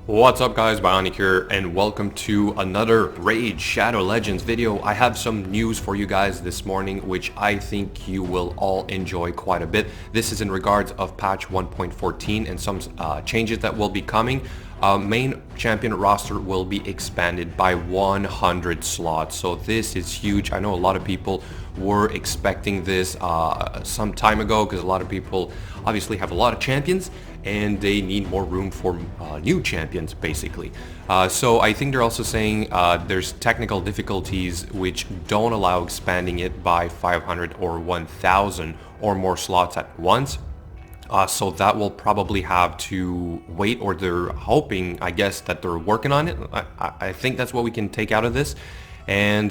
What's up guys, Bionic here, and welcome to another Raid Shadow Legends video. I have some news for you guys this morning, which I think you will all enjoy quite a bit. This is in regards of patch 1.14 and some changes that will be coming. Main champion roster will be expanded by 100 slots, so this is huge. I know a lot of people were expecting this some time ago because a lot of people obviously have a lot of champions and they need more room for new champions basically. So I think they're also saying there's technical difficulties which don't allow expanding it by 500 or 1000 or more slots at once. So that will probably have to wait, or they're hoping, I guess, that they're working on it. I think that's what we can take out of this. And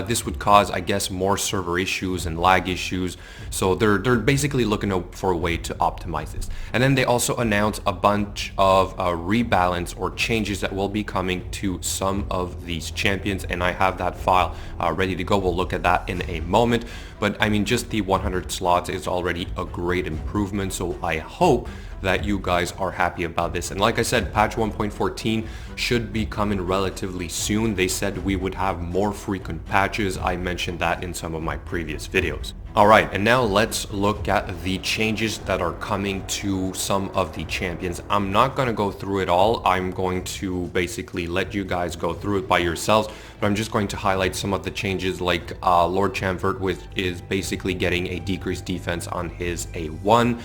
this would cause, I guess, more server issues and lag issues. So they're basically looking for a way to optimize this. And then they also announced a bunch of rebalance or changes that will be coming to some of these champions, and I have that file ready to go. We'll look at that in a moment. But I mean, just the 100 slots is already a great improvement, so I hope that you guys are happy about this. And like I said, patch 1.14 should be coming relatively soon. They said we would have more frequent patches. I mentioned that in some of my previous videos. Alright, and now let's look at the changes that are coming to some of the champions. I'm not going to go through it all. I'm going to basically let you guys go through it by yourselves, but I'm just going to highlight some of the changes, like Lord Chamfort, which is basically getting a decreased defense on his A1.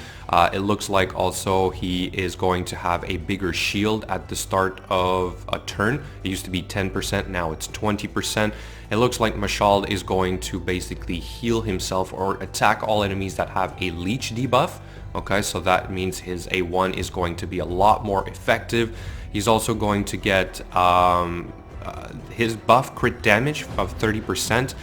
It looks like also he is going to have a bigger shield at the start of a turn. It used to be 10%, now it's 20%. It looks like Mashal is going to basically heal himself or attack all enemies that have a leech debuff. Okay, so that means his A1 is going to be a lot more effective. He's also going to get his buff crit damage of 30%,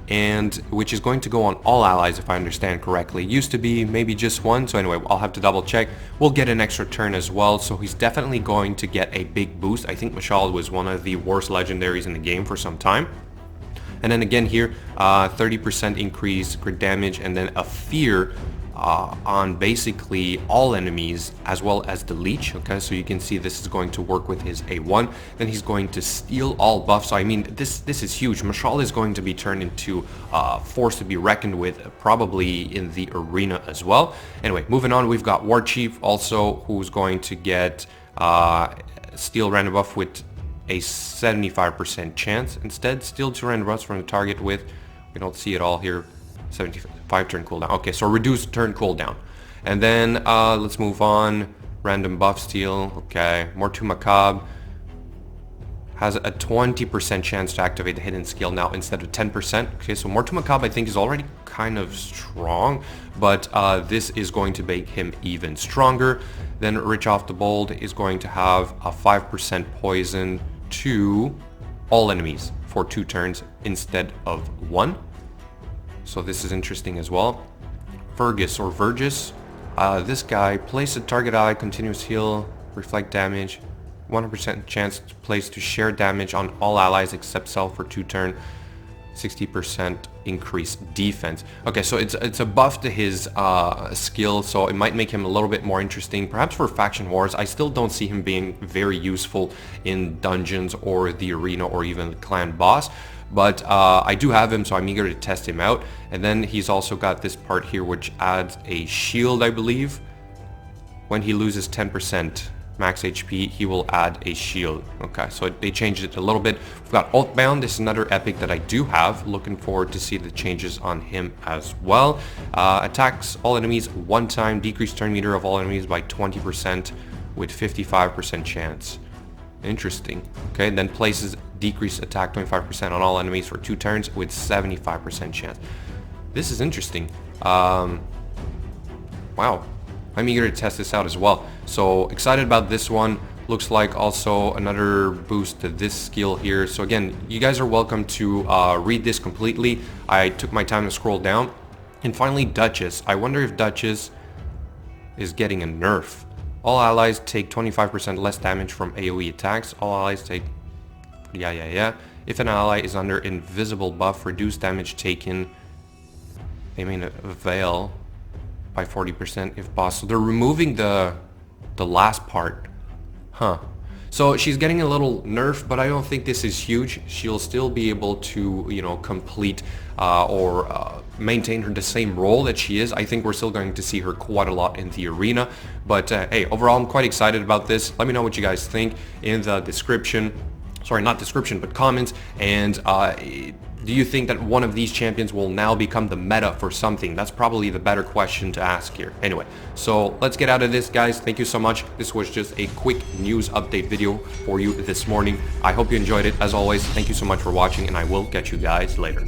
and which is going to go on all allies if I understand correctly. It used to be maybe just one, so anyway, I'll have to double check. We'll get an extra turn as well, so he's definitely going to get a big boost. I think Mashal was one of the worst legendaries in the game for some time. And then again here, 30% increase crit damage, and then a fear on basically all enemies as well as the leech. Okay, so you can see this is going to work with his A1. Then he's going to steal all buffs. So I mean, this is huge. Mashal is going to be turned into force to be reckoned with, probably in the arena as well. Anyway, moving on, we've got War Chief also, who's going to get steal random buff with a 75% chance. Instead, steal 2 random buffs from the target with, we don't see it all here, 75 turn cooldown. Okay, so reduced turn cooldown. And then let's move on. Random buff steal. Okay, Mortu Macabre has a 20% chance to activate the hidden skill now instead of 10%. Okay, so Mortu Macabre I think is already kind of strong, but this is going to make him even stronger. Then Rich Off the Bold is going to have a 5% poison to all enemies for 2 turns instead of 1. So this is interesting as well. Fergus or Vergis, this guy, place a target ally, continuous heal, reflect damage, 100% chance to place to share damage on all allies except self for 2 turns, 60% increased defense. Okay, so it's a buff to his skill, so it might make him a little bit more interesting, perhaps for faction wars. I still don't see him being very useful in dungeons or the arena or even the clan boss, but I do have him, so I'm eager to test him out. And then he's also got this part here which adds a shield, I believe. When he loses 10% max HP, he will add a shield. Okay, so they changed it a little bit. We've got Oathbound. This is another epic that I do have. Looking forward to see the changes on him as well. Attacks all enemies 1 time, decrease turn meter of all enemies by 20% with 55% chance. Interesting. Okay, then places decreased attack 25% on all enemies for 2 turns with 75% chance. This is interesting. Wow. I'm eager to test this out as well. So excited about this one. Looks like also another boost to this skill here. So again, you guys are welcome to read this completely. I took my time to scroll down. And finally, Duchess. I wonder if Duchess is getting a nerf. All allies take 25% less damage from AoE attacks. All allies take... Yeah. If an ally is under invisible buff, reduce damage taken. They may avail by 40% if possible. They're removing the last part. Huh. So she's getting a little nerf, but I don't think this is huge. She'll still be able to, you know, complete or maintain the same role that she is. I think we're still going to see her quite a lot in the arena. But hey, overall, I'm quite excited about this. Let me know what you guys think in the description. Sorry, not description, but comments. And do you think that one of these champions will now become the meta for something? That's probably the better question to ask here. Anyway, so let's get out of this, guys. Thank you so much. This was just a quick news update video for you this morning. I hope you enjoyed it. As always, thank you so much for watching, and I will catch you guys later.